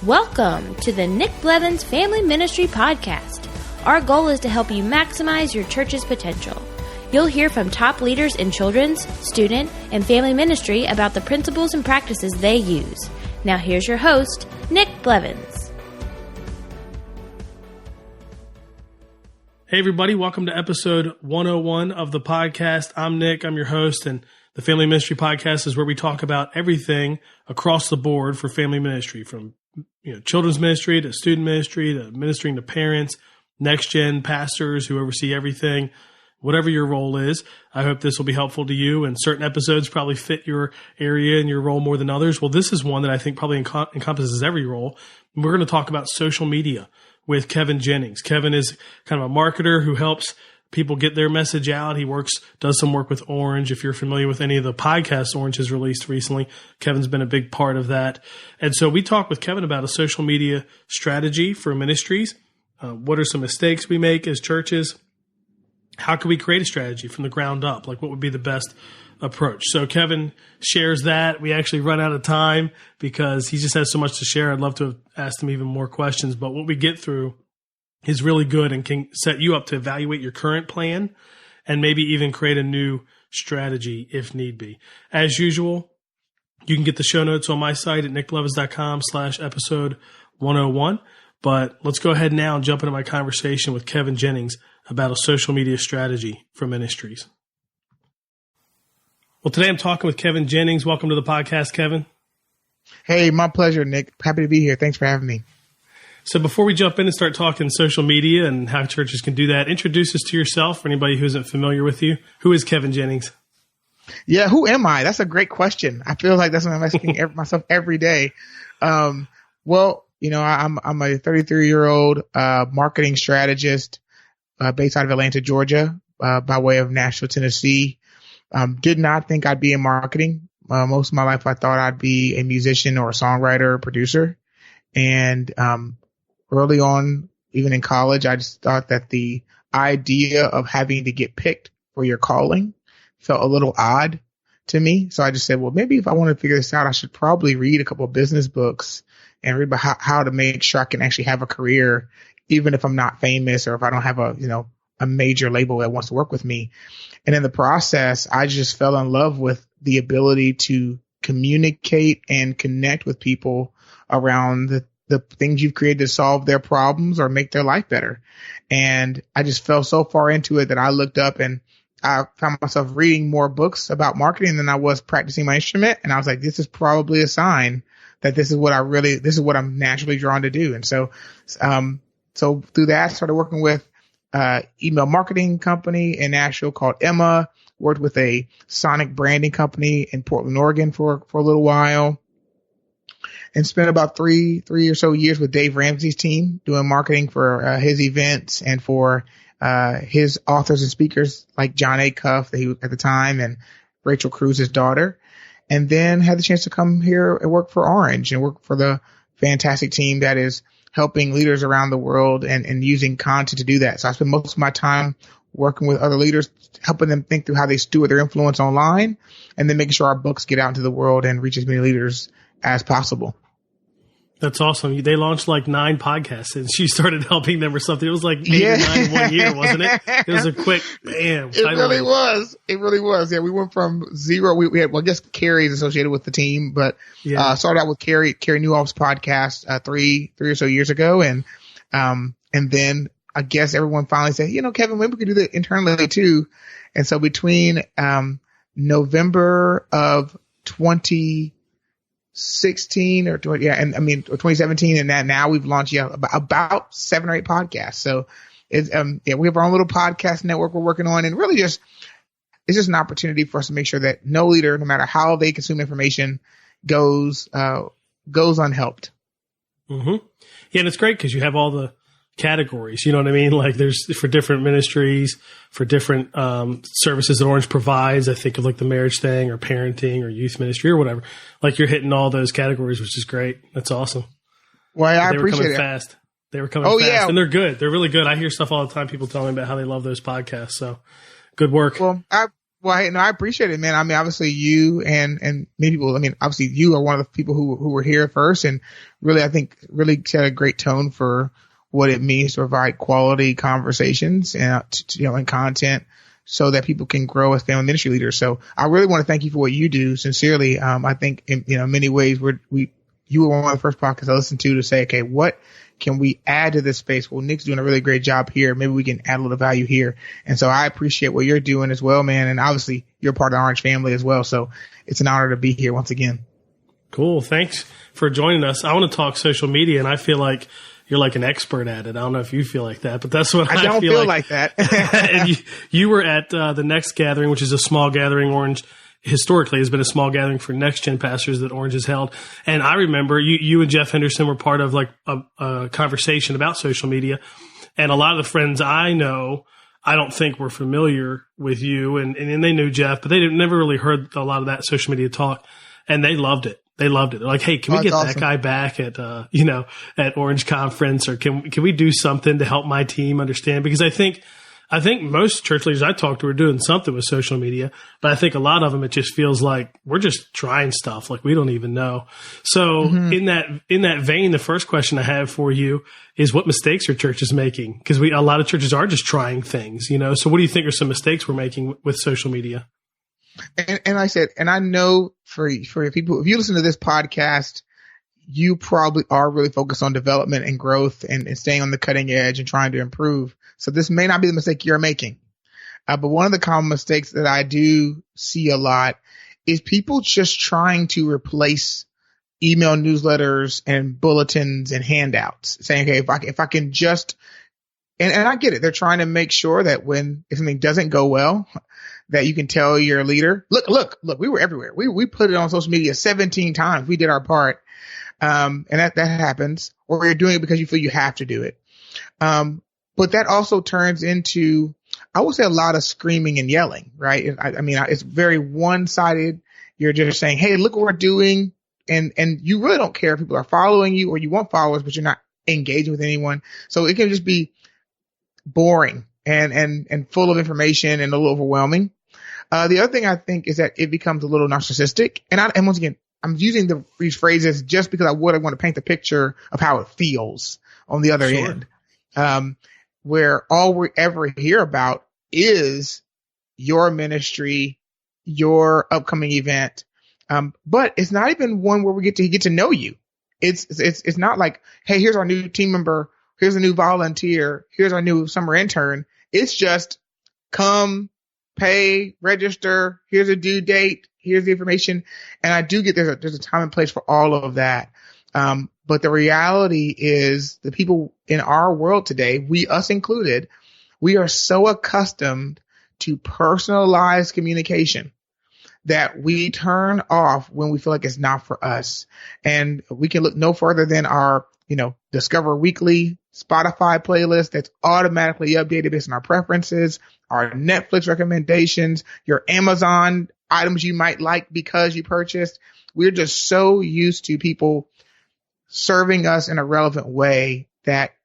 Welcome to the Nick Blevins Family Ministry Podcast. Our goal is to help you maximize your church's potential. You'll hear from top leaders in children's, student, and family ministry about the principles and practices they use. Now here's your host, Nick Blevins. Hey everybody, welcome to episode 101 of the podcast. I'm Nick, I'm your host, and the Family Ministry Podcast is where we talk about everything across the board for family ministry, from children's ministry to student ministry to ministering to parents, next gen pastors who oversee everything, whatever your role is. I hope this will be helpful to you, and certain episodes probably fit your area and your role more than others. Well, this is one that I think probably encompasses every role. We're going to talk about social media with Kevin Jennings. Kevin is kind of a marketer who helps people get their message out. He does some work with Orange. If you're familiar with any of the podcasts Orange has released recently, Kevin's been a big part of that. And so we talked with Kevin about a social media strategy for ministries. What are some mistakes we make as churches? How can we create a strategy from the ground up? Like, what would be the best approach? So Kevin shares that. We actually run out of time because he just has so much to share. I'd love to have asked him even more questions, but what we get through is really good and can set you up to evaluate your current plan and maybe even create a new strategy if need be. As usual, you can get the show notes on my site at nickblevins.com/episode 101. But let's go ahead now and jump into my conversation with Kevin Jennings about a social media strategy for ministries. Well, today I'm talking with Kevin Jennings. Welcome to the podcast, Kevin. Hey, my pleasure, Nick. Happy to be here. Thanks for having me. So before we jump in and start talking social media and how churches can do that, introduce us to yourself for anybody who isn't familiar with you. Who is Kevin Jennings? Yeah, who am I? That's a great question. I feel like that's what I'm asking myself every day. I'm a 33-year-old marketing strategist based out of Atlanta, Georgia, by way of Nashville, Tennessee. Did not think I'd be in marketing. Most of my life, I thought I'd be a musician or a songwriter or producer. And early on, even in college, I just thought that the idea of having to get picked for your calling felt a little odd to me. So I just said, well, maybe if I want to figure this out, I should probably read a couple of business books and read about how to make sure I can actually have a career, even if I'm not famous or if I don't have a major label that wants to work with me. And in the process, I just fell in love with the ability to communicate and connect with people around the things you've created to solve their problems or make their life better. And I just fell so far into it that I looked up and I found myself reading more books about marketing than I was practicing my instrument. And I was like, this is probably a sign that this is what I'm naturally drawn to do. And so through that, I started working with email marketing company in Nashville called Emma, worked with a sonic branding company in Portland, Oregon for a little while, and spent about three or so years with Dave Ramsey's team doing marketing for his events and for his authors and speakers like John Acuff at the time and Rachel Cruz's daughter. And then had the chance to come here and work for Orange and work for the fantastic team that is helping leaders around the world and using content to do that. So I spend most of my time working with other leaders, helping them think through how they steward their influence online, and then making sure our books get out into the world and reach as many leaders as possible. That's awesome. They launched like 9 podcasts and she started helping them or something. It was like 8 or 9 in 1 year, wasn't it? It was a quick bam. It really was. Yeah, we went from zero. We had, I guess Carrie is associated with the team, but started out with Carrie Newhoff's podcast 3 or so years ago. And then I guess everyone finally said, Kevin, maybe we could do that internally too. And so between November of 2016 or 2017 and that now we've launched about 7 or 8 podcasts. So it's we have our own little podcast network we're working on, and really it's just an opportunity for us to make sure that no leader, no matter how they consume information, goes unhelped. Mm-hmm. Yeah, and it's great because you have all the categories, you know what I mean? Like there's for different ministries, for different services that Orange provides. I think of like the marriage thing or parenting or youth ministry or whatever. Like you're hitting all those categories, which is great. That's awesome. Well, I appreciate it. Fast. They were coming fast. Yeah. And they're good. They're really good. I hear stuff all the time. People telling me about how they love those podcasts. So good work. Well, I Well, hey, no, I appreciate it, man. I mean, obviously you and many people, I mean, obviously you are one of the people who were here first and really, I think really set a great tone for what it means to provide quality conversations and, and content so that people can grow as family ministry leaders. So I really want to thank you for what you do sincerely. I think in, many ways you were one of the first podcasts I listened to say, okay, what can we add to this space? Well, Nick's doing a really great job here. Maybe we can add a little value here. And so I appreciate what you're doing as well, man. And obviously you're part of the Orange family as well. So it's an honor to be here once again. Cool. Thanks for joining us. I want to talk social media, and I feel like you're like an expert at it. I don't know if you feel like that, but that's what I don't feel like that. And you were at the Next Gathering, which is a small gathering. Orange historically has been a small gathering for next gen pastors that Orange has held. And I remember you and Jeff Henderson were part of like a conversation about social media. And a lot of the friends I know, I don't think were familiar with you and they knew Jeff, but they never really heard a lot of that social media talk, and they loved it. They loved it. They're like, hey, can we get that guy back at, at Orange Conference, or can we do something to help my team understand? Because I think most church leaders I talk to are doing something with social media, but I think a lot of them, it just feels like we're just trying stuff like we don't even know. So in that vein, the first question I have for you is, what mistakes are churches making? Because a lot of churches are just trying things, So what do you think are some mistakes we're making with social media? And I said, and I know for people, if you listen to this podcast, you probably are really focused on development and growth and staying on the cutting edge and trying to improve. So this may not be the mistake you're making. But one of the common mistakes that I do see a lot is people just trying to replace email newsletters and bulletins and handouts, saying, okay, if I can just, and I get it. They're trying to make sure that if something doesn't go well, that you can tell your leader, look, we were everywhere. We put it on social media 17 times. We did our part. And that happens, or you're doing it because you feel you have to do it. But that also turns into, I would say, a lot of screaming and yelling, right? I mean, it's very one-sided. You're just saying, hey, look what we're doing. And you really don't care if people are following you or you want followers, but you're not engaging with anyone. So it can just be boring and full of information and a little overwhelming. The other thing I think is that it becomes a little narcissistic. And once again, I'm using these phrases just because I want to paint the picture of how it feels on the other end. Where all we ever hear about is your ministry, your upcoming event. But it's not even one where we get to know you. It's not like, hey, here's our new team member. Here's a new volunteer. Here's our new summer intern. It's just come, pay, register. Here's a due date. Here's the information. And I do get there's a time and place for all of that. But the reality is the people in our world today, us included, we are so accustomed to personalized communication that we turn off when we feel like it's not for us. And we can look no further than our, Discover Weekly Spotify playlist that's automatically updated based on our preferences, our Netflix recommendations, your Amazon items you might like because you purchased. We're just so used to people serving us in a relevant way that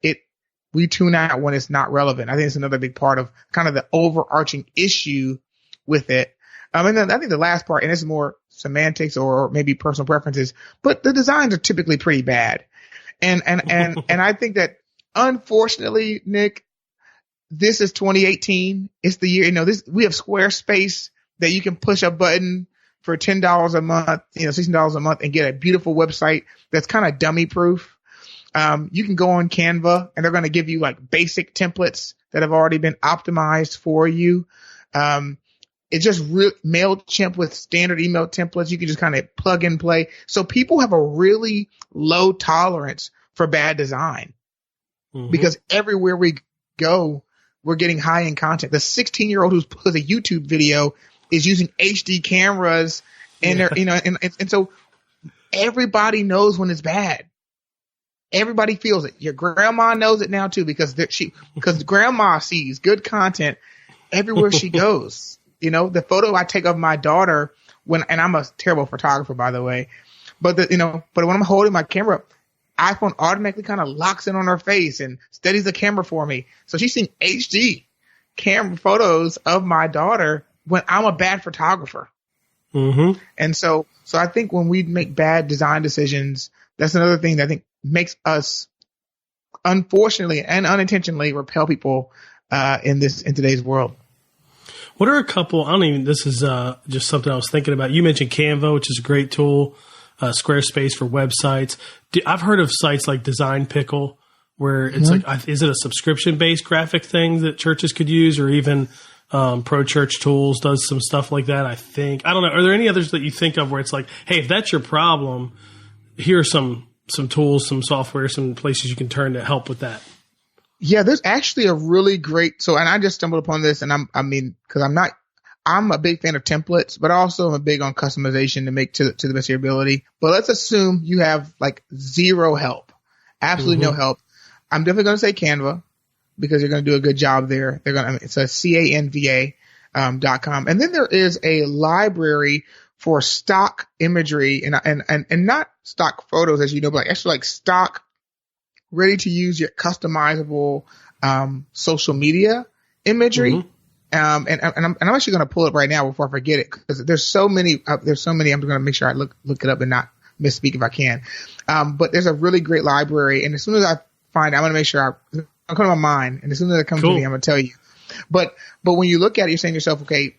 we tune out when it's not relevant. I think it's another big part of kind of the overarching issue with it. And then I think the last part, and this is more semantics or maybe personal preferences, but the designs are typically pretty bad. And I think that unfortunately, Nick, this is 2018. It's the year, we have Squarespace that you can push a button for $10 a month, $16 a month and get a beautiful website that's kind of dummy proof. You can go on Canva and they're going to give you like basic templates that have already been optimized for you. It's just MailChimp with standard email templates. You can just kind of plug and play. So people have a really low tolerance for bad design because everywhere we go, we're getting high-end content. The 16-year-old who puts a YouTube video is using HD cameras and they're, and so everybody knows when it's bad. Everybody feels it. Your grandma knows it now too because grandma sees good content everywhere she goes. The photo I take of my daughter and I'm a terrible photographer, by the way, but when I'm holding my camera, iPhone automatically kind of locks in on her face and steadies the camera for me. So she's seeing HD camera photos of my daughter when I'm a bad photographer. Mm-hmm. And so I think when we make bad design decisions, that's another thing that I think makes us, unfortunately and unintentionally, repel people in today's world. What are a couple? This is just something I was thinking about. You mentioned Canva, which is a great tool. Squarespace for websites. I've heard of sites like Design Pickle, where it's like, is it a subscription-based graphic thing that churches could use, or even Pro Church Tools does some stuff like that, I think. I don't know. Are there any others that you think of where it's like, hey, if that's your problem, here are some tools, some software, some places you can turn to help with that? Yeah, there's actually a really great, and I just stumbled upon this, and I'm a big fan of templates, but also I'm big on customization to make to the best of your ability. But let's assume you have like zero help, absolutely no help. I'm definitely going to say Canva, because you're going to do a good job there. It's a Canva.com. And then there is a library for stock imagery and not stock photos, as you know, but like actually like stock ready to use, your customizable social media imagery. And I'm actually going to pull it right now before I forget it, because there's so many. I'm going to make sure I look it up and not misspeak if I can. But there's a really great library, and as soon as I find it, I'm going to make sure I'll come to my mind, and as soon as it comes to me, I'm going to tell you. But when you look at it, you're saying to yourself, okay,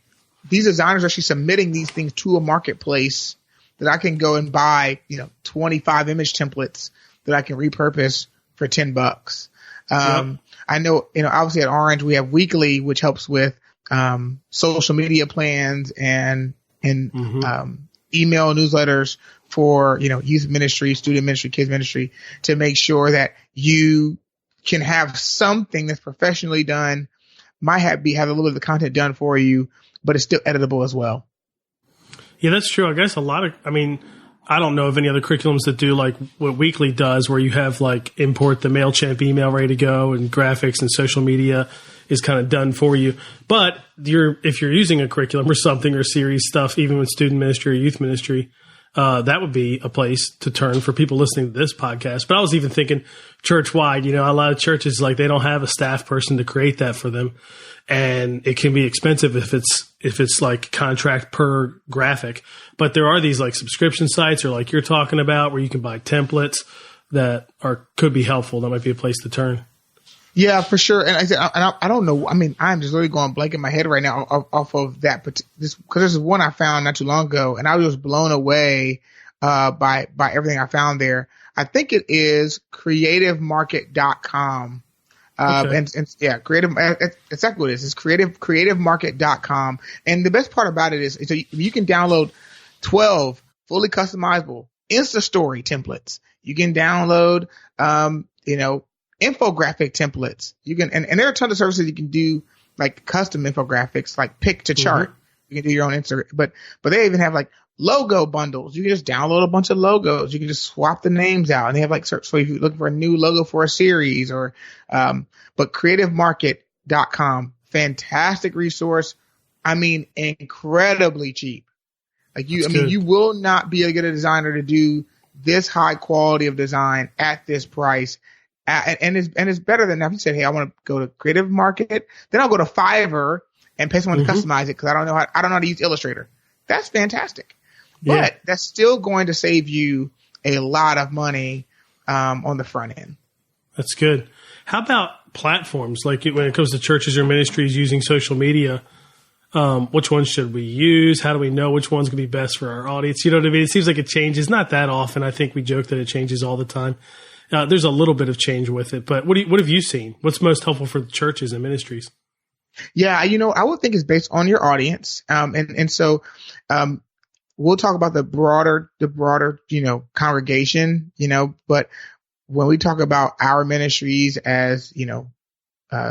these designers are actually submitting these things to a marketplace that I can go and buy, 25 image templates that I can repurpose for $10. I know, obviously at Orange we have Weekly, which helps with social media plans and email newsletters for, youth ministry, student ministry, kids ministry, to make sure that you can have something that's professionally done, might have a little bit of the content done for you, but it's still editable as well. Yeah, that's true. I guess I don't know of any other curriculums that do like what Weekly does, where you have like import the MailChimp email ready to go, and graphics and social media is kind of done for you. But if you're using a curriculum or something, or series stuff, even with student ministry or youth ministry, that would be a place to turn for people listening to this podcast. But I was even thinking church-wide, a lot of churches, like, they don't have a staff person to create that for them. And it can be expensive if it's like contract per graphic. But there are these like subscription sites, or like you're talking about, where you can buy templates that could be helpful. That might be a place to turn. Yeah, for sure. And I don't know. I'm just literally going blank in my head right now off of that, but because this is one I found not too long ago, and I was blown away by everything I found there. I think it is creativemarket.com. Okay. And yeah, it's exactly what it is. It's creativemarket.com. And the best part about it is so you can download 12 fully customizable Insta-story templates. You can download, infographic templates. You can, and there are a ton of services you can do, like custom infographics, like pick to chart. You can do your own Instagram, but they even have like logo bundles. You can just download a bunch of logos. You can just swap the names out, and they have like search. So if you're looking for a new logo for a series, or, but creativemarket.com, fantastic resource. Incredibly cheap. Like you will not be able to get a designer to do this high quality of design at this price. And it's better than if you said, hey, I want to go to Creative Market, then I'll go to Fiverr and pay someone to customize it, because I don't know how to use Illustrator. That's fantastic. Yeah. But that's still going to save you a lot of money on the front end. That's good. How about platforms? Like when it comes to churches or ministries using social media, which ones should we use? How do we know which one's going to be best for our audience? You know what I mean? It seems like it changes not that often. I think we joke that it changes all the time. There's a little bit of change with it, but what have you seen? What's most helpful for churches and ministries? Yeah, I would think it's based on your audience. So we'll talk about the broader, congregation, but when we talk about our ministries as,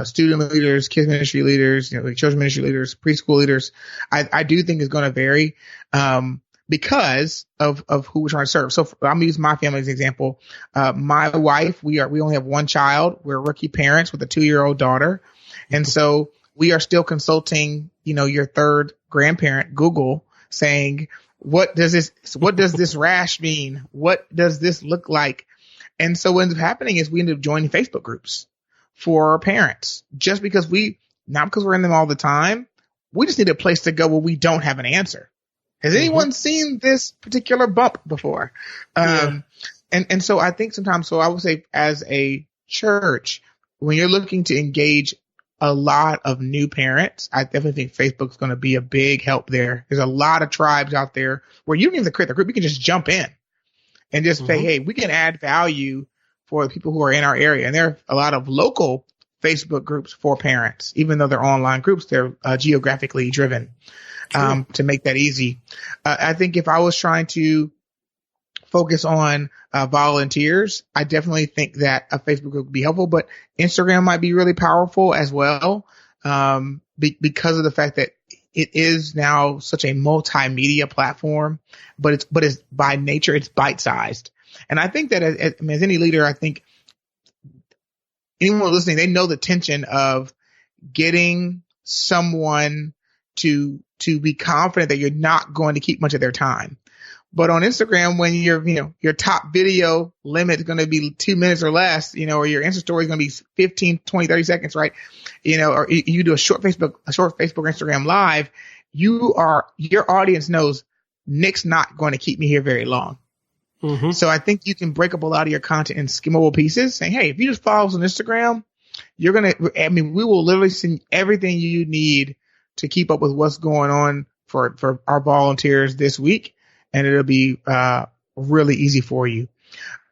student leaders, kids ministry leaders, children's ministry leaders, preschool leaders, I do think it's going to vary, because of who we're trying to serve. So I'm going to use my family as an example. My wife, we only have one child. We're rookie parents with a 2-year-old daughter. And so we are still consulting, your third grandparent, Google, saying, what does this rash mean? What does this look like? And so what ends up happening is we end up joining Facebook groups for our parents, just because not because we're in them all the time. We just need a place to go where we don't have an answer. Has anyone seen this particular bump before? And so I think sometimes, so I would say as a church, when you're looking to engage a lot of new parents, I definitely think Facebook's going to be a big help there. There's a lot of tribes out there where you don't even have to create the group. You can just jump in and just say, hey, we can add value for the people who are in our area. And there are a lot of local Facebook groups for parents, even though they're online groups, they're geographically driven to make that easy. I think if I was trying to focus on volunteers, I definitely think that a Facebook group would be helpful, but Instagram might be really powerful as well because of the fact that it is now such a multimedia platform, but it's by nature, it's bite-sized. And I think that as any leader, I think anyone listening, they know the tension of getting someone to be confident that you're not going to keep much of their time. But on Instagram, when your top video limit is going to be 2 minutes or less, or your Insta story is going to be 15, 20, 30 seconds, right? Or you do a short Facebook, Instagram live, your audience knows Nick's not going to keep me here very long. Mm-hmm. So I think you can break up a lot of your content in skimmable pieces, saying, hey, if you just follow us on Instagram, we will literally send everything you need to keep up with what's going on for our volunteers this week. And it'll be really easy for you.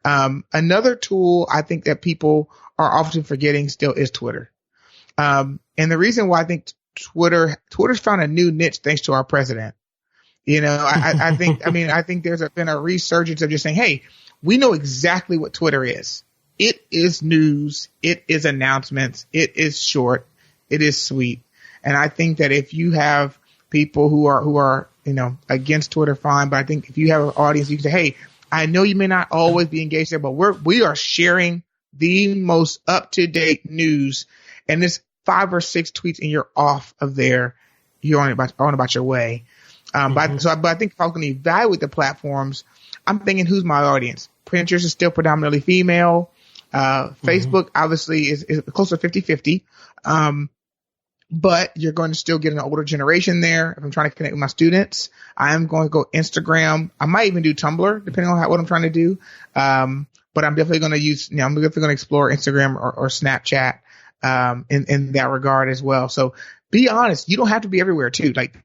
Another tool I think that people are often forgetting still is Twitter. And the reason why I think Twitter's found a new niche thanks to our president. I think there's been a resurgence of just saying, hey, we know exactly what Twitter is. It is news. It is announcements. It is short. It is sweet. And I think that if you have people who are against Twitter, fine. But I think if you have an audience, you can say, hey, I know you may not always be engaged there, but we are sharing the most up-to-date news. And this 5 or 6 tweets and you're off of there. You're on about your way. But I think if I was going to evaluate the platforms, I'm thinking, who's my audience? Pinterest is still predominantly female. Facebook obviously is close to 50-50. But you're going to still get an older generation there. If I'm trying to connect with my students, I am going to go Instagram. I might even do Tumblr, depending on what I'm trying to do. But I'm definitely going to I'm definitely going to explore Instagram or Snapchat, in that regard as well. So be honest. You don't have to be everywhere too. Like,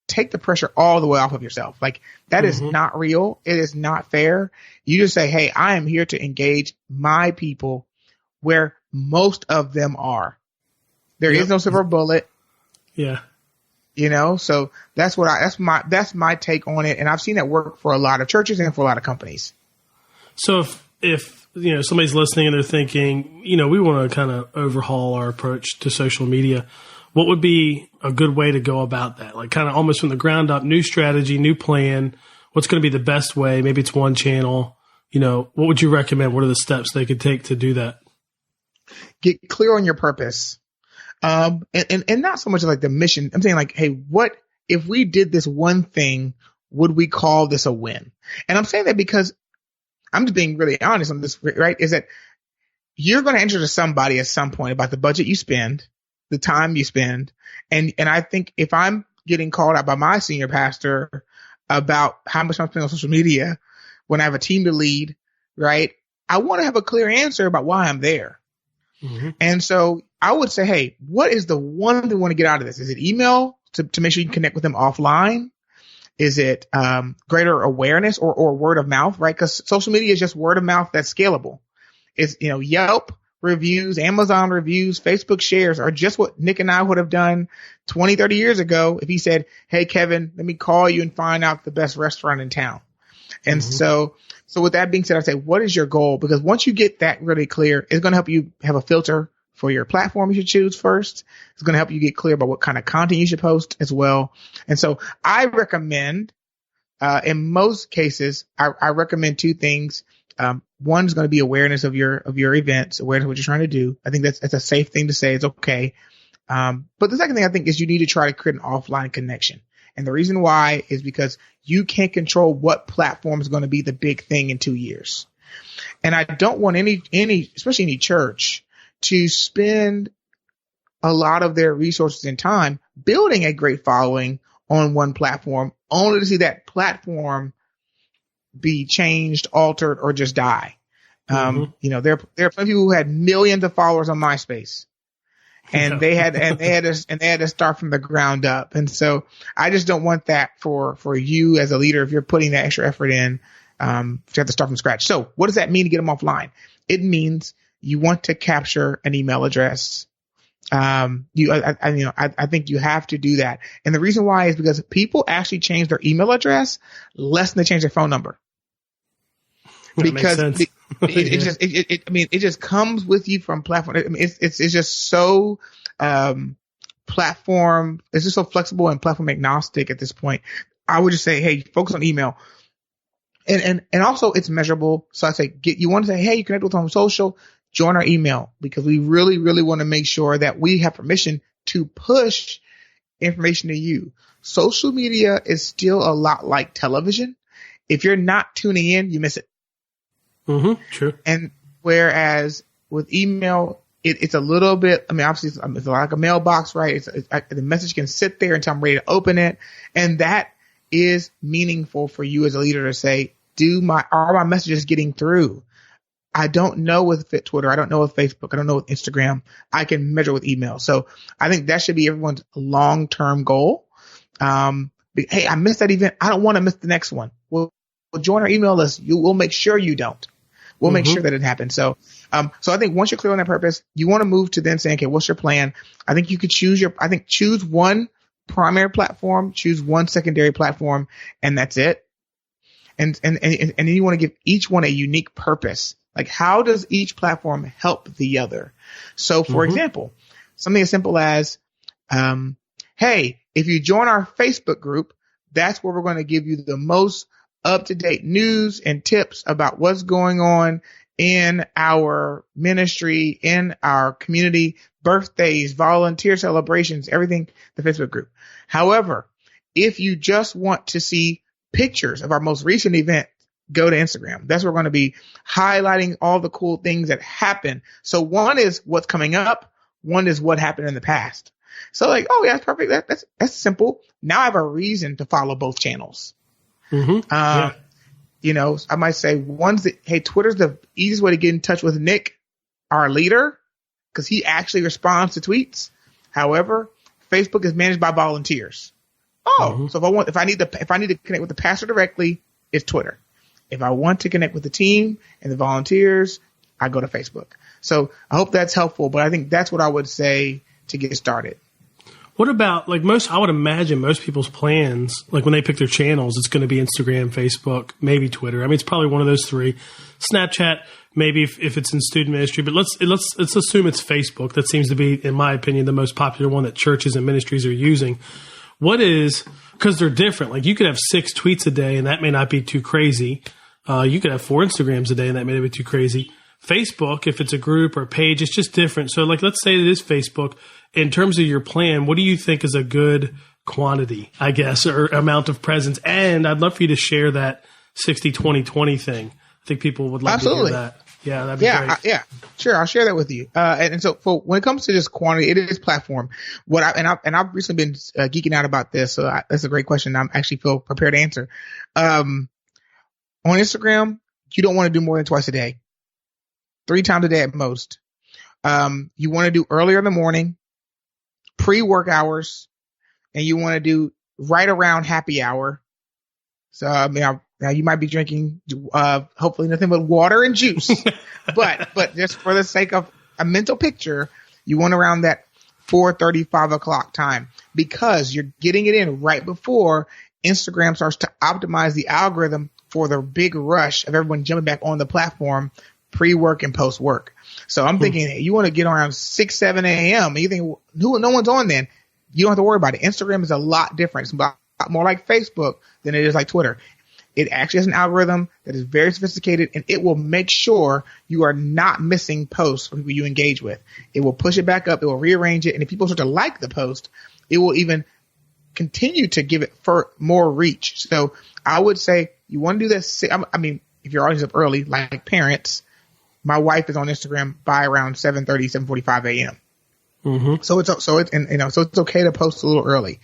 take the pressure all the way off of yourself. Like, that is not real. It is not fair. You just say, hey, I am here to engage my people where most of them are. There is no silver bullet. Yeah. So that's my take on it. And I've seen that work for a lot of churches and for a lot of companies. So if somebody's listening and they're thinking, we want to kind of overhaul our approach to social media, what would be a good way to go about that? Like, kind of almost from the ground up, new strategy, new plan. What's going to be the best way? Maybe it's one channel. What would you recommend? What are the steps they could take to do that? Get clear on your purpose. And not so much like the mission. I'm saying, like, hey, what if we did this one thing, would we call this a win? And I'm saying that because I'm just being really honest on this, right? Is that you're going to answer to somebody at some point about the budget you spend, the time you spend. And I think if I'm getting called out by my senior pastor about how much I'm spending on social media when I have a team to lead, right? I want to have a clear answer about why I'm there. Mm-hmm. And so I would say, hey, what is the one thing we want to get out of this? Is it email to make sure you can connect with them offline? Is it greater awareness or word of mouth, right? Because social media is just word of mouth that's scalable. It's, Yelp reviews, Amazon reviews, Facebook shares are just what Nick and I would have done 20, 30 years ago if he said, hey, Kevin, let me call you and find out the best restaurant in town. And so with that being said, I'd say, what is your goal? Because once you get that really clear, it's going to help you have a filter for your platform you should choose first. It's going to help you get clear about what kind of content you should post as well. And so I recommend, in most cases, I recommend 2 things. One is going to be awareness of your events, awareness of what you're trying to do. I think that's a safe thing to say. It's okay. But the second thing I think is you need to try to create an offline connection. And the reason why is because you can't control what platform is going to be the big thing in 2 years. And I don't want any, especially any church, to spend a lot of their resources and time building a great following on one platform only to see that platform be changed, altered, or just die. You know, there are plenty of people who had millions of followers on MySpace. And they had to start from the ground up. And so I just don't want that for you as a leader. If you're putting that extra effort in, you have to start from scratch. So what does that mean to get them offline? It means you want to capture an email address. I think you have to do that. And the reason why is because people actually change their email address less than they change their phone number. Because it just comes with you from platform. I mean, it's just so platform. It's just so flexible and platform agnostic at this point. I would just say, hey, focus on email, and also it's measurable. So I say, you want to say, hey, you connect with us on social, join our email, because we really, really want to make sure that we have permission to push information to you. Social media is still a lot like television. If you're not tuning in, you miss it. True. And whereas with email, it's a little bit, I mean, obviously it's like a mailbox, right? The message can sit there until I'm ready to open it. And that is meaningful for you as a leader to say, are my messages getting through? I don't know with Twitter. I don't know with Facebook. I don't know with Instagram. I can measure with email. So I think that should be everyone's long-term goal. Hey, I missed that event. I don't want to miss the next one. Well, join our email list. We'll make sure you don't. We'll make sure that it happens. So I think once you're clear on that purpose, you want to move to then saying, okay, what's your plan? I think you could choose one primary platform, choose one secondary platform, and that's it. And then you want to give each one a unique purpose. Like, how does each platform help the other? So for example, something as simple as, hey, if you join our Facebook group, that's where we're going to give you the most up-to-date news and tips about what's going on in our ministry, in our community, birthdays, volunteer celebrations, everything, the Facebook group. However, if you just want to see pictures of our most recent event, go to Instagram. That's where we're going to be highlighting all the cool things that happen. So one is what's coming up. One is what happened in the past. So like, oh yeah, that's perfect. That's simple. Now I have a reason to follow both channels. You know, I might say Twitter's the easiest way to get in touch with Nick, our leader, because he actually responds to tweets. However, Facebook is managed by volunteers. So if I need to connect with the pastor directly, it's Twitter. If I want to connect with the team and the volunteers, I go to Facebook. So I hope that's helpful, but I think that's what I would say to get started. What about, I would imagine most people's plans, like when they pick their channels, it's going to be Instagram, Facebook, maybe Twitter. I mean, it's probably one of those three. Snapchat, maybe if it's in student ministry, but let's assume it's Facebook. That seems to be, in my opinion, the most popular one that churches and ministries are using. Because they're different. Like, you could have 6 tweets a day and that may not be too crazy. You could have 4 Instagrams a day and that may not be too crazy. Facebook, if it's a group or a page, it's just different. So let's say it is Facebook. In terms of your plan, what do you think is a good quantity, I guess, or amount of presence? And I'd love for you to share that 60-20-20 thing. I think people would love to hear that. Yeah, that'd be great. Yeah, sure. I'll share that with you. And so when it comes to just quantity, it is platform. I've recently been geeking out about this. So that's a great question. I actually feel prepared to answer. On Instagram, you don't want to do more than twice a day, 3 times a day at most. You want to do earlier in the morning, pre-work hours, and you want to do right around happy hour. So, now you might be drinking, hopefully nothing but water and juice, but just for the sake of a mental picture, you want around that 4:30, 5 o'clock time, because you're getting it in right before Instagram starts to optimize the algorithm for the big rush of everyone jumping back on the platform pre-work and post-work. So I'm thinking, hey, you want to get around 6, 7 a.m. You think no one's on then. You don't have to worry about it. Instagram is a lot different. It's a lot more like Facebook than it is like Twitter. It actually has an algorithm that is very sophisticated, and it will make sure you are not missing posts from people you engage with. It will push it back up. It will rearrange it. And if people start to like the post, it will even continue to give it for more reach. So I would say you want to do this. I mean, if your audience is up early, like parents, my wife is on Instagram by around 7:30, 7:45 a.m. Mm-hmm. So it's okay to post a little early.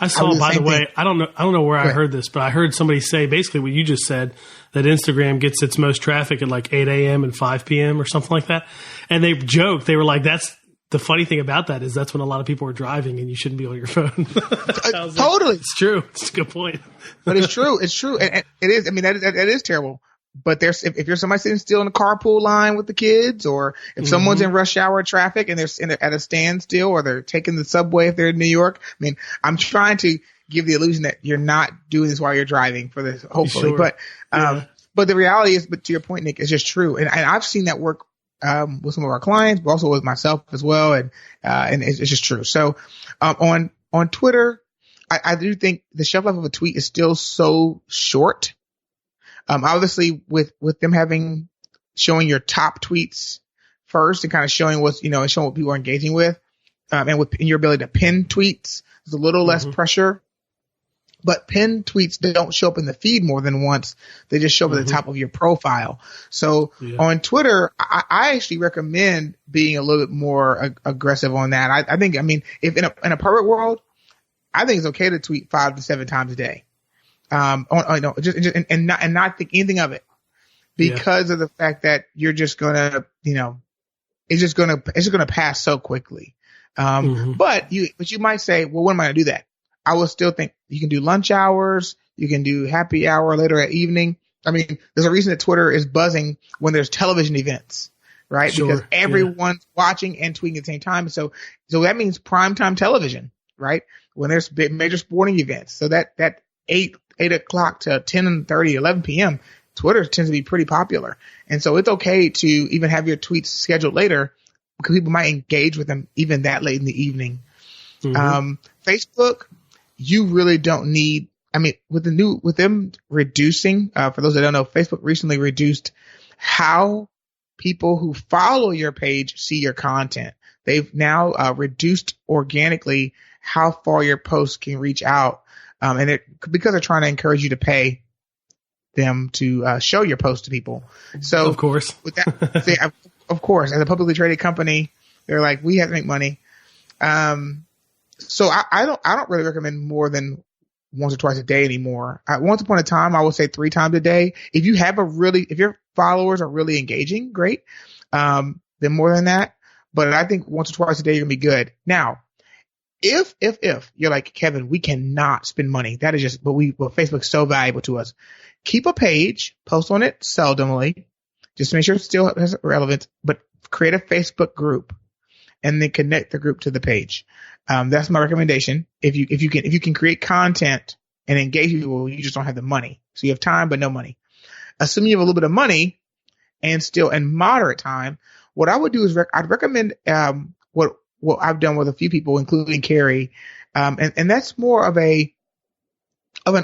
I saw, by the way, I don't know where I heard this, but I heard somebody say basically what you just said, that Instagram gets its most traffic at like 8 a.m. and 5 p.m. or something like that. And they joked, they were like, that's the funny thing about that is that's when a lot of people are driving and you shouldn't be on your phone. Totally. It's true. It's a good point. But it's true. It's true. And it is. I mean, that is terrible. But if you're somebody sitting still in the carpool line with the kids, or if someone's in rush hour traffic and they're at a standstill, or they're taking the subway if they're in New York, I mean, I'm trying to give the illusion that you're not doing this while you're driving for this, hopefully. Sure. But the reality is, but to your point, Nick, it's just true. And I've seen that work with some of our clients, but also with myself as well. And it's just true. So on Twitter, I do think the shelf life of a tweet is still so short. Obviously with them showing your top tweets first and kind of showing and showing what people are engaging with, and with your ability to pin tweets, there's a little less pressure, but pinned tweets don't show up in the feed more than once. They just show up at the top of your profile. So on Twitter, I actually recommend being a little bit more aggressive on that. I think, if in a perfect world, I think it's okay to tweet 5 to 7 times a day. And not think anything of it, because of the fact that you're just gonna, it's just gonna pass so quickly. But you might say, well, when am I gonna do that? I will still think you can do lunch hours, you can do happy hour later at evening. I mean, there's a reason that Twitter is buzzing when there's television events, right? Sure, because everyone's watching and tweeting at the same time. So that means primetime television, right? When there's big major sporting events. So that 8 o'clock to 10:30, 11 p.m., Twitter tends to be pretty popular. And so it's okay to even have your tweets scheduled later, because people might engage with them even that late in the evening. Facebook, you really don't need, with them reducing, for those that don't know, Facebook recently reduced how people who follow your page see your content. They've now reduced organically how far your posts can reach out. Because they're trying to encourage you to pay them to show your post to people. So of course, with that, of course, as a publicly traded company, they're like, we have to make money. So I don't really recommend more than once or twice a day anymore. Once upon a time, I would say 3 times a day. If your followers are really engaging, great. Then more than that. But I think once or twice a day, you're gonna be good. Now, if you're like, Kevin, we cannot spend money. That is just, but Facebook's so valuable to us. Keep a page, post on it seldomly, just to make sure it still has relevance, but create a Facebook group and then connect the group to the page. That's my recommendation. If you can create content and engage people, you just don't have the money. So you have time, but no money. Assuming you have a little bit of money and moderate time, what I would do is I'd recommend, what I've done with a few people, including Carrie, and that's more of an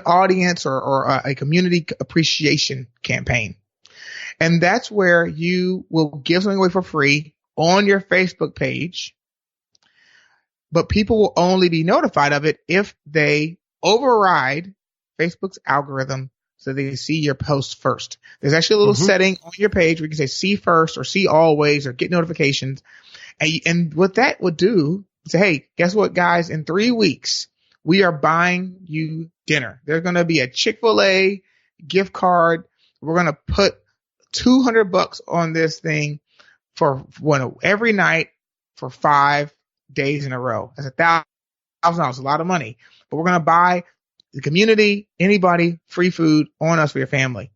audience or a community appreciation campaign. And that's where you will give something away for free on your Facebook page, but people will only be notified of it if they override Facebook's algorithm so they see your post first. There's actually a little setting on your page where you can say see first or see always or get notifications. And what that would do is say, hey, guess what, guys? In 3 weeks, we are buying you dinner. There's going to be a Chick-fil-A gift card. We're going to put $200 on this thing for every night for 5 days in a row. That's $1,000, a lot of money. But we're going to buy the community, anybody, free food on us for your family.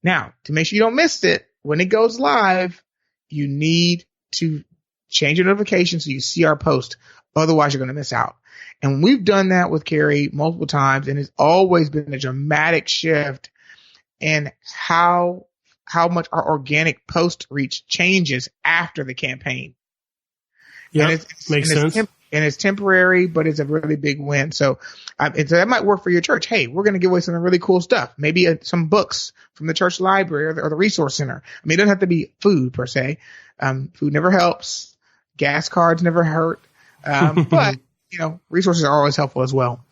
Now, to make sure you don't miss it, when it goes live, you need to change your notifications so you see our post. Otherwise, you're going to miss out. And we've done that with Carrie multiple times, and it's always been a dramatic shift in how much our organic post reach changes after the campaign. Yeah, makes sense. And it's temporary, but it's a really big win. So that might work for your church. Hey, we're going to give away some really cool stuff. Maybe some books from the church library or the resource center. It doesn't have to be food per se. Food never helps. Gas cards never hurt. But, resources are always helpful as well.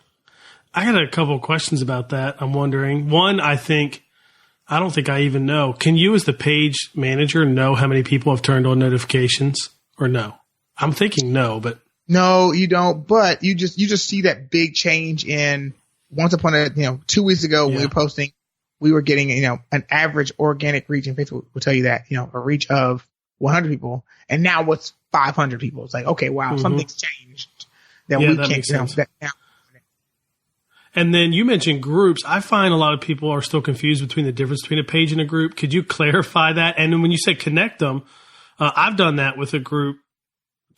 I got a couple of questions about that. I'm wondering. One, I don't think I even know. Can you as the page manager know how many people have turned on notifications or no? I'm thinking no, but no, you don't. But you just see that big change in once upon a 2 weeks ago when we were posting, we were getting an average organic reach, and Facebook will tell you that a reach of 100 people, and now what's 500 people? It's like, okay, wow, something's changed that we that can't. Makes sense. That now. And then you mentioned groups. I find a lot of people are still confused between the difference between a page and a group. Could you clarify that? And then when you say connect them, I've done that with a group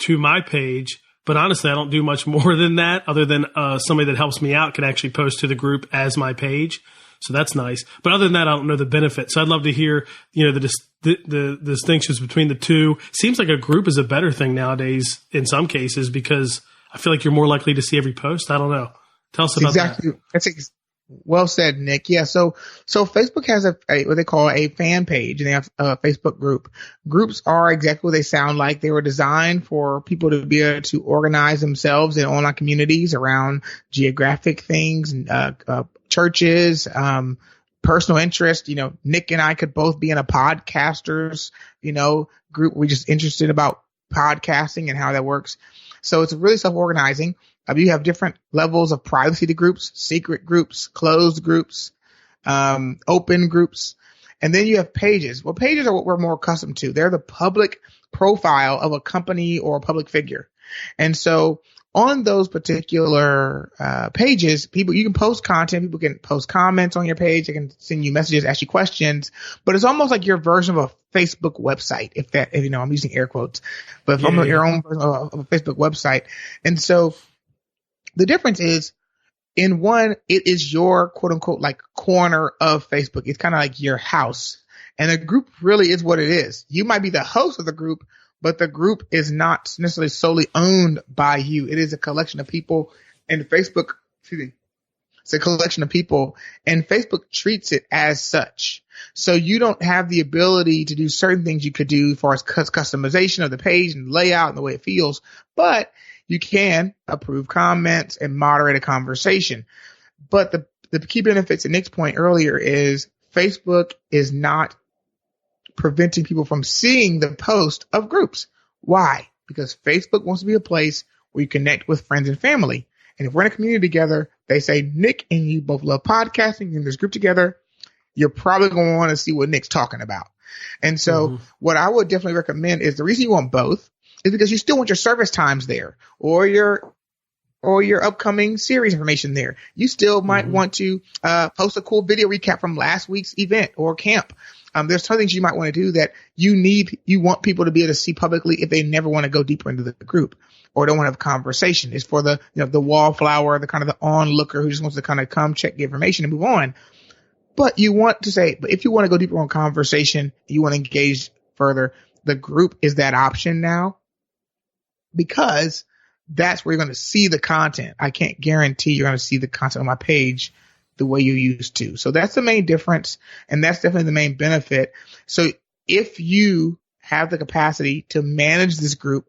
to my page, but honestly, I don't do much more than that other than somebody that helps me out can actually post to the group as my page. So that's nice. But other than that, I don't know the benefits. So I'd love to hear, the distinctions between the two. Seems like a group is a better thing nowadays in some cases because I feel like you're more likely to see every post. I don't know. Tell us about that. That's well said, Nick. Yeah. So Facebook has a what they call a fan page, and they have a Facebook group. Groups are exactly what they sound like. They were designed for people to be able to organize themselves in online communities around geographic things, churches, personal interest. Nick and I could both be in a podcasters, group. We're just interested about podcasting and how that works. So it's really self-organizing. You have different levels of privacy to groups, secret groups, closed groups, open groups. And then you have pages. Well, pages are what we're more accustomed to. They're the public profile of a company or a public figure. And so on those particular pages, you can post content. People can post comments on your page. They can send you messages, ask you questions. But it's almost like your version of a Facebook website, if I'm using air quotes, but from your own version of a Facebook website. And so the difference is, in one, it is your quote unquote like corner of Facebook. It's kind of like your house. And a group really is what it is. You might be the host of the group, but the group is not necessarily solely owned by you. It is a collection of people, and Facebook, it's a collection of people, and Facebook treats it as such. So you don't have the ability to do certain things you could do as far as customization of the page and layout and the way it feels, but you can approve comments and moderate a conversation. But the key benefits at Nick's point earlier is Facebook is not preventing people from seeing the post of groups. Why? Because Facebook wants to be a place where you connect with friends and family. And if we're in a community together, they say, Nick and you both love podcasting, in this group together, you're probably going to want to see what Nick's talking about. And so what I would definitely recommend is the reason you want both is because you still want your service times there or your upcoming series information there. You still might want to post a cool video recap from last week's event or camp. There's some things you might want to do that you want people to be able to see publicly if they never want to go deeper into the group or don't want to have a conversation. It's for the wallflower, the kind of the onlooker who just wants to kind of come check the information and move on. But you want to say, but if you want to go deeper on conversation, you want to engage further, the group is that option now, because that's where you're going to see the content. I can't guarantee you're going to see the content on my page the way you used to. So that's the main difference, and that's definitely the main benefit. So if you have the capacity to manage this group,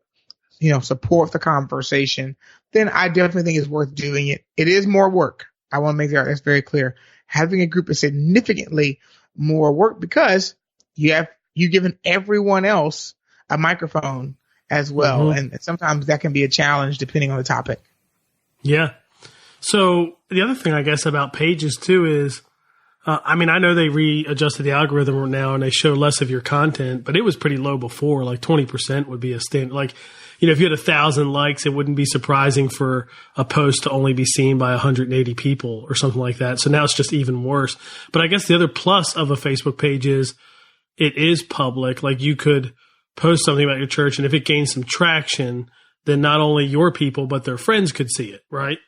support the conversation, then I definitely think it's worth doing it. It is more work. I want to make that's very clear. Having a group is significantly more work because you've given everyone else a microphone as well. And sometimes that can be a challenge depending on the topic. Yeah. So the other thing I guess about pages too is, I know they readjusted the algorithm now and they show less of your content, but it was pretty low before. Like 20% would be a standard. Like, if you had 1,000 likes, it wouldn't be surprising for a post to only be seen by 180 people or something like that. So now it's just even worse. But I guess the other plus of a Facebook page is it is public. Like you could post something about your church, and if it gains some traction, then not only your people, but their friends could see it, right?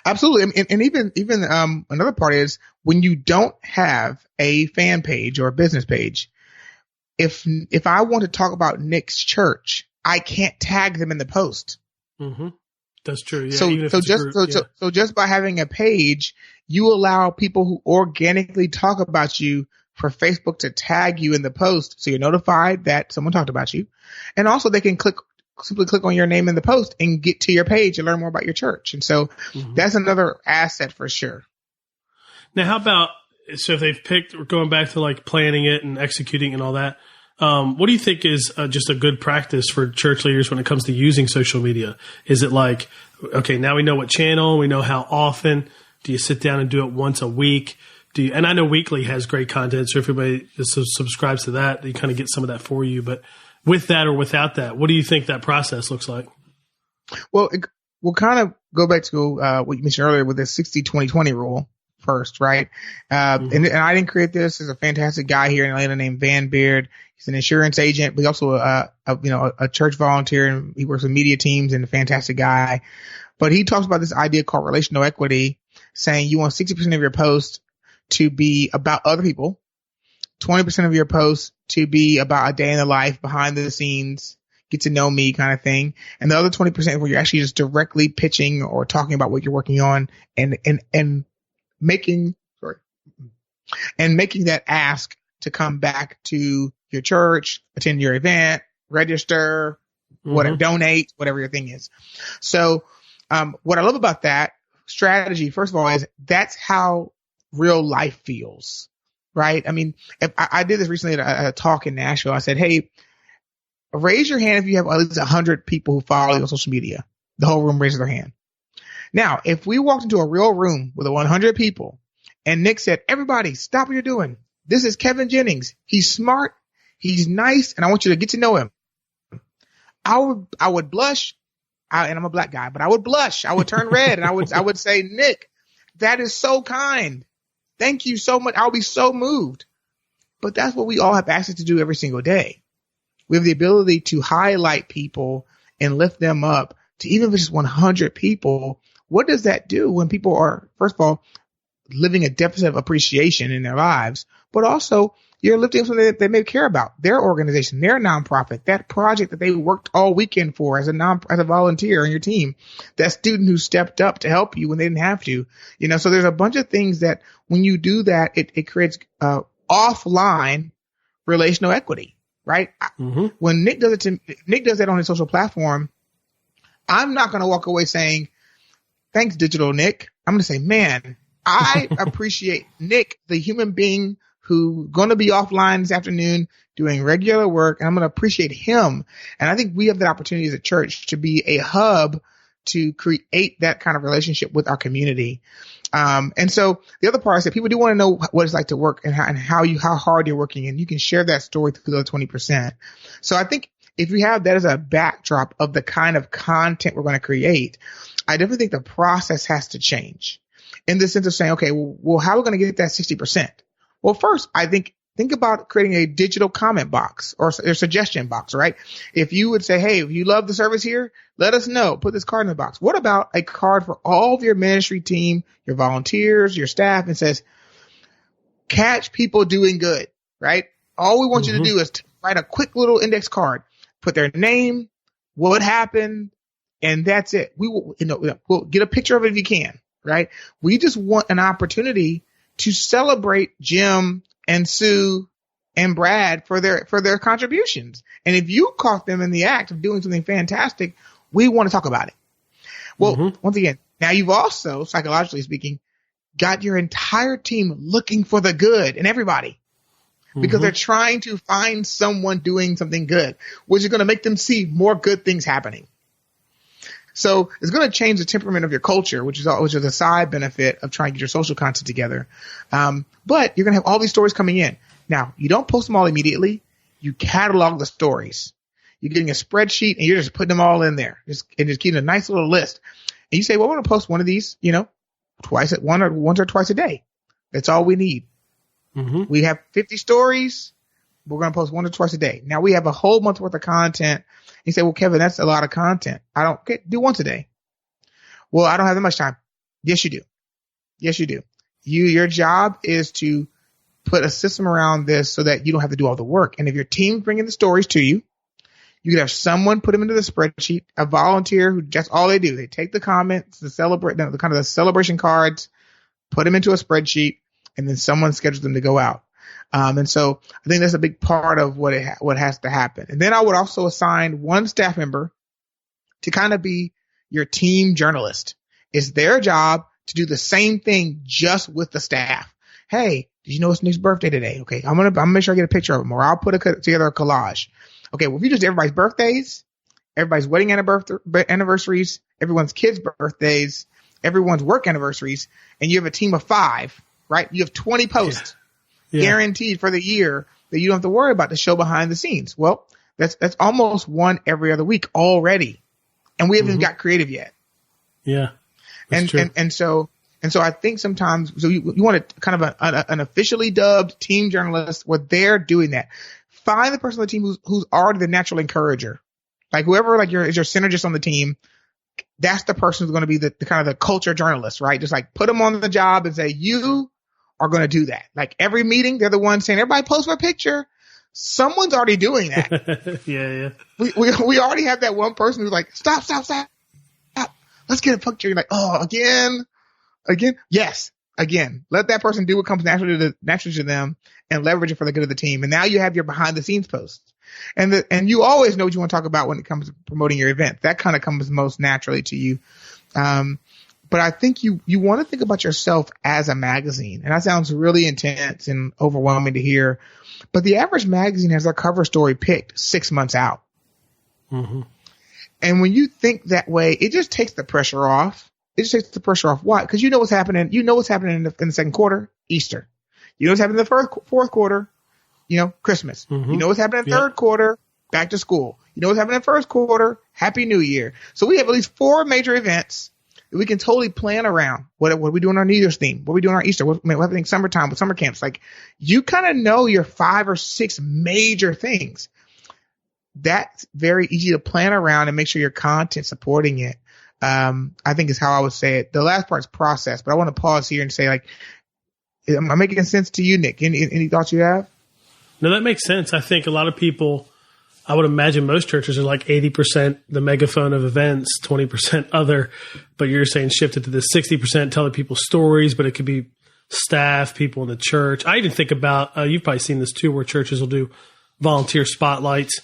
Absolutely. And even another part is when you don't have a fan page or a business page, if I want to talk about Nick's church, I can't tag them in the post. That's true. Yeah. So just by having a page, you allow people who organically talk about you for Facebook to tag you in the post, so you're notified that someone talked about you, and also they can simply click on your name in the post and get to your page and learn more about your church. And so that's another asset for sure. Now, how about, so if they've picked, we're going back to like planning it and executing and all that, What do you think is just a good practice for church leaders when it comes to using social media? Is it like, okay, now we know what channel, we know how often. Do you sit down and do it once a week? And I know Weekly has great content, so if everybody subscribes to that, you kind of get some of that for you. But with that or without that, what do you think that process looks like? Well, we'll kind of go back to what you mentioned earlier with the 60-20-20 rule first, right? And I didn't create this. There's a fantastic guy here in Atlanta named Van Beard. He's an insurance agent, but he's also a church volunteer, and he works with media teams and a fantastic guy. But he talks about this idea called relational equity, saying you want 60% of your posts to be about other people, 20% of your posts to be about a day in the life, behind the scenes, get to know me kind of thing. And the other 20% where you're actually just directly pitching or talking about what you're working on and making that ask to come back to your church, attend your event, register, whatever, donate, whatever your thing is. So, what I love about that strategy, first of all, is that's how real life feels, right? I mean, if I did this recently at a talk in Nashville. I said, hey, raise your hand if you have at least 100 people who follow you on social media. The whole room raises their hand. Now, if we walked into a real room with 100 people and Nick said, everybody, stop what you're doing. This is Kevin Jennings. He's smart. He's nice. And I want you to get to know him. I would blush. And I'm a black guy, but I would blush. I would turn red and I would say, Nick, that is so kind. Thank you so much. I'll be so moved. But that's what we all have access to do every single day. We have the ability to highlight people and lift them up to even if it's just 100 people. What does that do when people are, first of all, living a deficit of appreciation in their lives, but also you're lifting something that they may care about, their organization, their nonprofit, that project that they worked all weekend for as a volunteer on your team, that student who stepped up to help you when they didn't have to, so there's a bunch of things that when you do that, it creates, offline relational equity, right? When Nick does that on his social platform, I'm not going to walk away saying, thanks, digital Nick. I'm going to say, man, I appreciate Nick, the human being who's going to be offline this afternoon doing regular work, and I'm going to appreciate him. And I think we have the opportunity as a church to be a hub to create that kind of relationship with our community. And so the other part I said, people do want to know what it's like to work and how hard you're working, and you can share that story through the other 20%. So I think if you have that as a backdrop of the kind of content we're going to create, I definitely think the process has to change in the sense of saying, okay, well, how are we going to get that 60%? Well, first, I think about creating a digital comment box or a suggestion box, right? If you would say, hey, if you love the service here, let us know. Put this card in the box. What about a card for all of your ministry team, your volunteers, your staff, and says, catch people doing good, right? All we want you to do is to write a quick little index card, put their name, what happened, and that's it. We will, we'll get a picture of it if you can, right? We just want an opportunity to celebrate Jim and Sue and Brad for their contributions. And if you caught them in the act of doing something fantastic, we want to talk about it. Well, once again, now you've also, psychologically speaking, got your entire team looking for the good in everybody because they're trying to find someone doing something good, which is going to make them see more good things happening. So it's going to change the temperament of your culture, which is a side benefit of trying to get your social content together. But you're going to have all these stories coming in. Now, you don't post them all immediately. You catalog the stories. You're getting a spreadsheet and you're just putting them all in there. Just keeping a nice little list. And you say, well, I want to post one of these, once or twice a day. That's all we need. We have 50 stories. We're going to post 1 or twice a day. Now we have a whole month's worth of content. You say, well, Kevin, that's a lot of content. Do once a day. Well, I don't have that much time. Yes, you do. Yes, you do. Your job is to put a system around this so that you don't have to do all the work. And if your team's bringing the stories to you, you could have someone put them into the spreadsheet, a volunteer who just all they do. They take the comments, the celebration cards, put them into a spreadsheet, and then someone schedules them to go out. And so I think that's a big part of what has to happen. And then I would also assign one staff member to kind of be your team journalist. It's their job to do the same thing just with the staff. Hey, did you know it's Nick's birthday today? Okay, I'm gonna make sure I get a picture of him, or I'll put together a collage. Okay, well, if you just everybody's birthdays, everybody's wedding anniversaries, everyone's kids' birthdays, everyone's work anniversaries, and you have a team of 5, right? You have 20 posts guaranteed for the year that you don't have to worry about to show behind the scenes. Well, that's almost one every other week already, and we haven't even got creative yet. Yeah, and so I think sometimes you want to kind of an officially dubbed team journalist where they're doing that. Find the person on the team who's already the natural encourager, like whoever is your synergist on the team. That's the person who's going to be the kind of the culture journalist, right? Just like put them on the job and say, you are going to do that. Like every meeting, they're the ones saying, everybody post for a picture. Someone's already doing that. Yeah. We already have that one person who's like, stop. Let's get a picture. You're like, oh, again. Yes. Again, let that person do what comes naturally to them and leverage it for the good of the team. And now you have your behind the scenes posts. And you always know what you want to talk about when it comes to promoting your event. That kind of comes most naturally to you. But I think you want to think about yourself as a magazine. And that sounds really intense and overwhelming to hear. But the average magazine has their cover story picked 6 months out. Mm-hmm. And when you think that way, it just takes the pressure off. Why? Because you know what's happening. You know what's happening in the second quarter, Easter. You know what's happening in the fourth quarter, Christmas. Mm-hmm. You know what's happening in the third quarter, back to school. You know what's happening in the first quarter, Happy New Year. So we have at least 4 major events that we can totally plan around. What are we doing our New Year's theme? What are we doing our Easter? What's happening summertime with summer camps? Like you kind of know your 5 or 6 major things. That's very easy to plan around and make sure your content supporting it. I think is how I would say it. The last part is process, but I want to pause here and say, like, am I making sense to you, Nick? Any thoughts you have? No, that makes sense. I think a lot of people, I would imagine most churches are like 80% the megaphone of events, 20% other, but you're saying shift it to the 60%, telling people stories, but it could be staff, people in the church. I even think about, you've probably seen this too, where churches will do volunteer spotlights.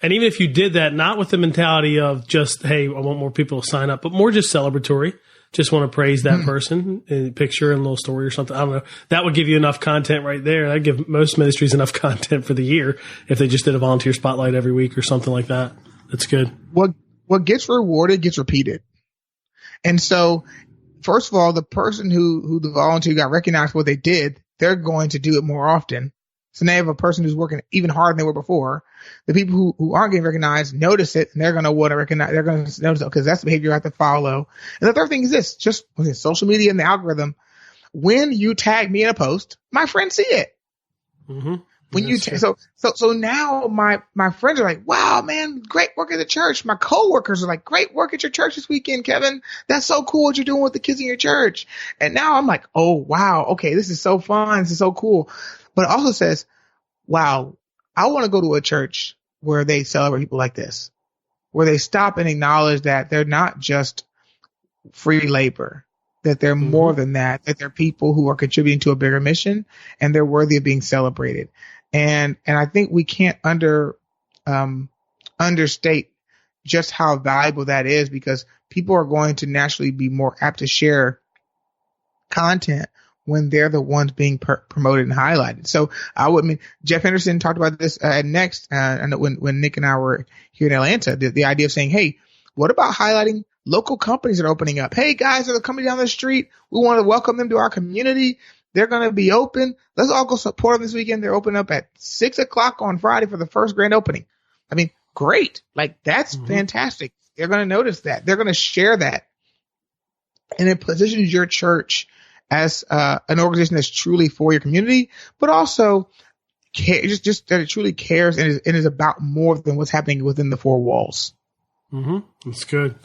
And even if you did that, not with the mentality of just, hey, I want more people to sign up, but more just celebratory. Just want to praise that person in a picture and a little story or something. I don't know. That would give you enough content right there. That'd give most ministries enough content for the year if they just did a volunteer spotlight every week or something like that. That's good. What gets rewarded gets repeated. And so, first of all, the person who the volunteer got recognized for what they did, they're going to do it more often. So now you have a person who's working even harder than they were before. The people who aren't getting recognized notice it, and they're going to want to recognize. They're going to notice it because that's the behavior you have to follow. And the third thing is this: just social media and the algorithm. When you tag me in a post, my friends see it. Mm-hmm. When you so now my friends are like, "Wow, man, great work at the church." My coworkers are like, "Great work at your church this weekend, Kevin. That's so cool what you're doing with the kids in your church." And now I'm like, "Oh wow, okay, this is so fun. This is so cool." But it also says, wow, I want to go to a church where they celebrate people like this, where they stop and acknowledge that they're not just free labor, that they're more than that they're people who are contributing to a bigger mission and they're worthy of being celebrated. And I think we can't understate just how valuable that is, because people are going to naturally be more apt to share content when they're the ones being promoted and highlighted. So Jeff Henderson talked about this at Next, and when Nick and I were here in Atlanta, the idea of saying, hey, what about highlighting local companies that are opening up? Hey, guys that are coming down the street, we want to welcome them to our community. They're going to be open. Let's all go support them this weekend. They're opening up at 6:00 on Friday for the first grand opening. I mean, great. Like, that's fantastic. They're going to notice that. They're going to share that. And it positions your church as an organization that's truly for your community, but also just that it truly cares and is about more than what's happening within the 4 walls. Mm-hmm. That's good.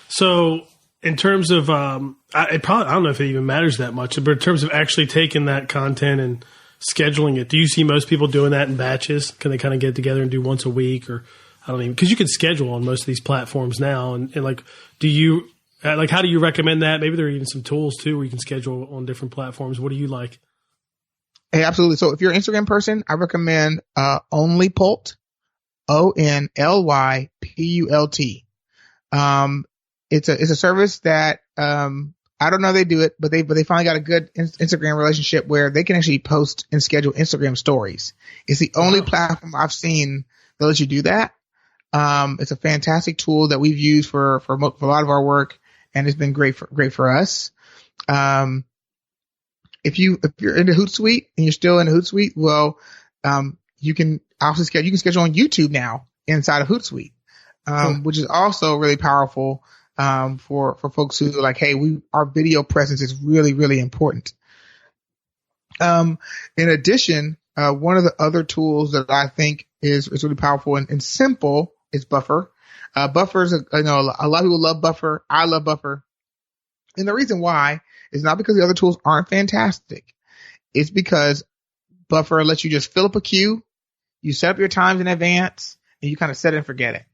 So in terms of, I don't know if it even matters that much, but in terms of actually taking that content and scheduling it, do you see most people doing that in batches? Can they kind of get together and do once a week, or I don't even, because you can schedule on most of these platforms now. And like, do you, how do you recommend that? Maybe there are even some tools too where you can schedule on different platforms. What do you like? Hey, absolutely. So if you're an Instagram person, I recommend Onlypult, Onlypult. It's a service that I I don't know how they do it, but they finally got a good Instagram relationship where they can actually post and schedule Instagram stories. It's the only platform I've seen that lets you do that. It's a fantastic tool that we've used for a lot of our work, and it's been great for us. If you're into Hootsuite and you're still in Hootsuite, well, you can schedule on YouTube now inside of Hootsuite, which is also really powerful. For folks who are like, hey, our video presence is really, really important. In addition, one of the other tools that I think is really powerful and simple is Buffer. Buffer is, a lot of people love Buffer. I love Buffer. And the reason why is not because the other tools aren't fantastic. It's because Buffer lets you just fill up a queue. You set up your times in advance and you kind of set it and forget it.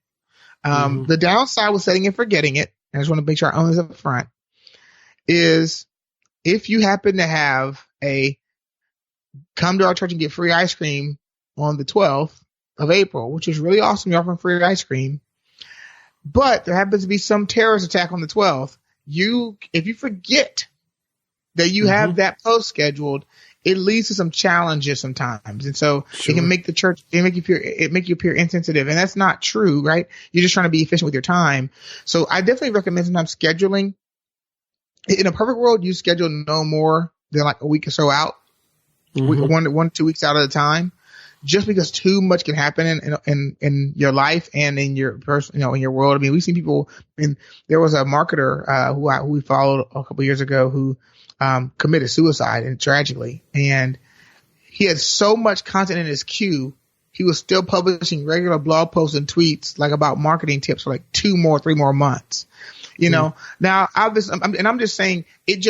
The downside with setting and forgetting it, and I just want to make sure I own this up front, is if you happen to have come to our church and get free ice cream on the 12th of April, which is really awesome. You're offering free ice cream. But there happens to be some terrorist attack on the 12th. If you forget that you have that post scheduled, it leads to some challenges sometimes. And so it can make the church, make you appear insensitive. And that's not true, right? You're just trying to be efficient with your time. So I definitely recommend sometimes scheduling. In a perfect world, you schedule no more than like a week or so out, 1 to 2 weeks out at a time, just because too much can happen in your life and in your in your world. I mean, we've seen people, there was a marketer, who we followed a couple years ago who, committed suicide, and tragically, and he had so much content in his queue. He was still publishing regular blog posts and tweets like about marketing tips for like 3 more months, know. Now obviously, I'm just saying it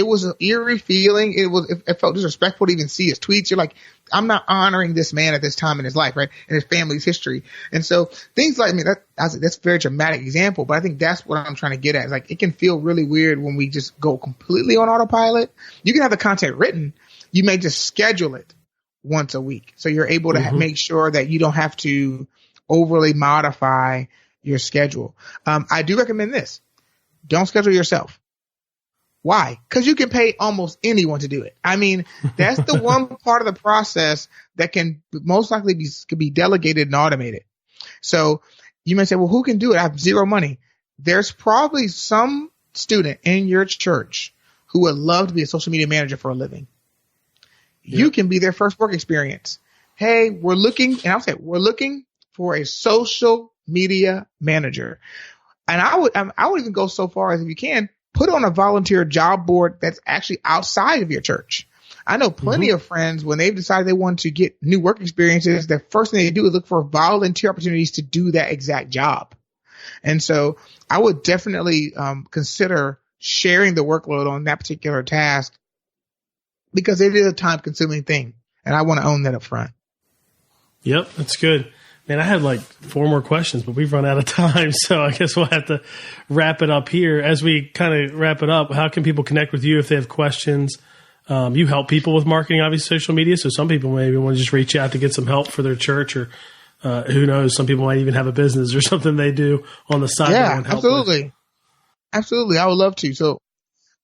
was an eerie feeling. It felt disrespectful to even see his tweets. You're like, I'm not honoring this man at this time in his life, right? And his family's history. And so things like, that's a very dramatic example, but I think that's what I'm trying to get at. Like, it can feel really weird when we just go completely on autopilot. You can have the content written. You may just schedule it once a week. So you're able to make sure that you don't have to overly modify your schedule. I do recommend this. Don't schedule yourself. Why? Because you can pay almost anyone to do it. I mean, that's the one part of the process that can most likely be delegated and automated. So you may say, well, who can do it? I have zero money. There's probably some student in your church who would love to be a social media manager for a living. Yep. You can be their first work experience. Hey, we're looking for a social media manager. And I would even go so far as, if you can, put on a volunteer job board that's actually outside of your church. I know plenty of friends, when they've decided they want to get new work experiences, the first thing they do is look for volunteer opportunities to do that exact job. And so I would definitely consider sharing the workload on that particular task, because it is a time-consuming thing, and I want to own that up front. Yep, that's good. Man, I had like 4 more questions, but we've run out of time, so I guess we'll have to wrap it up here. As we kind of wrap it up, how can people connect with you if they have questions? You help people with marketing, obviously, social media, so some people maybe want to just reach out to get some help for their church, or who knows, some people might even have a business or something they do on the side. Yeah, absolutely. Absolutely, I would love to. So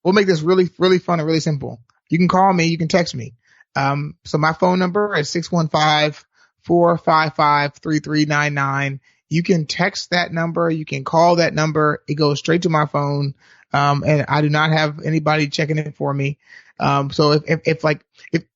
we'll make this really, really fun and really simple. You can call me, you can text me. So my phone number is 615-455-3399. You can text that number. You can call that number. It goes straight to my phone. And I do not have anybody checking it for me. So if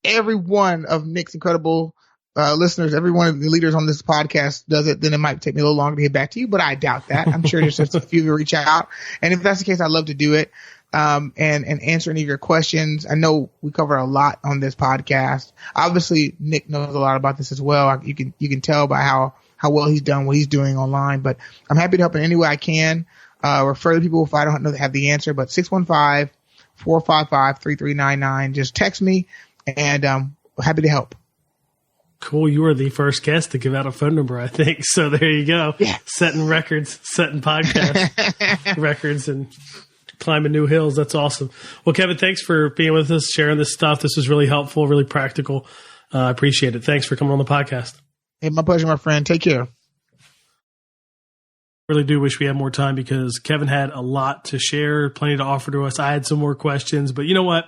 every one of Nick's incredible listeners, every one of the leaders on this podcast does it, then it might take me a little longer to get back to you, but I doubt that. I'm sure there's just a few who reach out. And if that's the case, I'd love to do it. And answer any of your questions. I know we cover a lot on this podcast. Obviously, Nick knows a lot about this as well. You can tell by how well he's done what he's doing online, but I'm happy to help in any way I can. Refer to people if I don't have the answer, but 615-455-3399. Just text me, and happy to help. Cool. You were the first guest to give out a phone number, I think. So there you go. Yeah. Setting podcast records and climbing new hills. That's awesome. Well, Kevin, thanks for being with us, sharing this stuff. This was really helpful, really practical. I appreciate it. Thanks for coming on the podcast. Hey, my pleasure, my friend. Take care. Really do wish we had more time because Kevin had a lot to share, plenty to offer to us. I had some more questions, but you know what?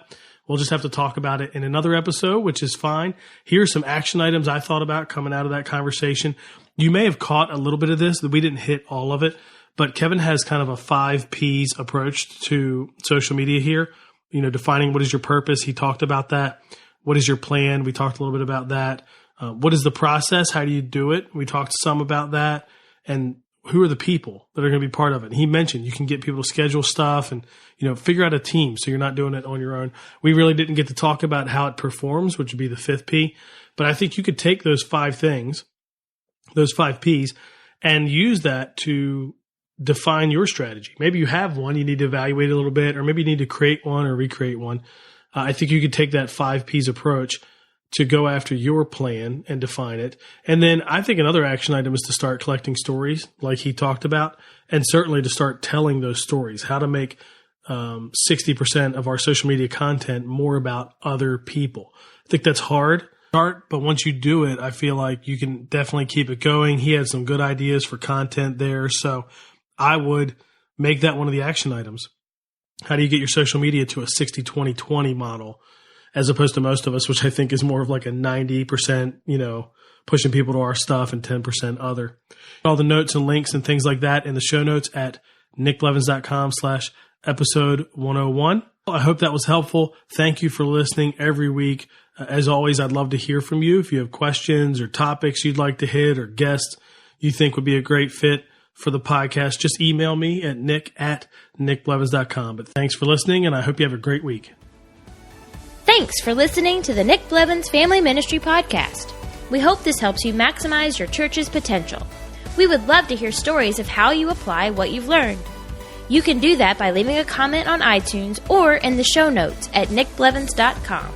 We'll just have to talk about it in another episode, which is fine. Here's some action items I thought about coming out of that conversation. You may have caught a little bit of this, that we didn't hit all of it, but Kevin has kind of a 5 Ps approach to social media here. You know, defining what is your purpose. He talked about that. What is your plan? We talked a little bit about that. What is the process? How do you do it? We talked some about that. And who are the people that are going to be part of it? And he mentioned you can get people to schedule stuff and, you know, figure out a team so you're not doing it on your own. We really didn't get to talk about how it performs, which would be the 5th P. But I think you could take those 5 things, those 5 Ps, and use that to define your strategy. Maybe you have one, you need to evaluate it a little bit, or maybe you need to create one or recreate one. I think you could take that 5 Ps approach to go after your plan and define it. And then I think another action item is to start collecting stories like he talked about, and certainly to start telling those stories, how to make 60% of our social media content more about other people. I think that's hard, but once you do it, I feel like you can definitely keep it going. He had some good ideas for content there. So I would make that one of the action items. How do you get your social media to a 60-20-20 model as opposed to most of us, which I think is more of like a 90%, you know, pushing people to our stuff and 10% other. All the notes and links and things like that in the show notes at nickblevins.com/episode 101. I hope that was helpful. Thank you for listening every week. As always, I'd love to hear from you. If you have questions or topics you'd like to hit or guests you think would be a great fit for the podcast, just email me at nick@nickblevins.com. But thanks for listening, and I hope you have a great week. Thanks for listening to the Nick Blevins Family Ministry Podcast. We hope this helps you maximize your church's potential. We would love to hear stories of how you apply what you've learned. You can do that by leaving a comment on iTunes or in the show notes at nickblevins.com.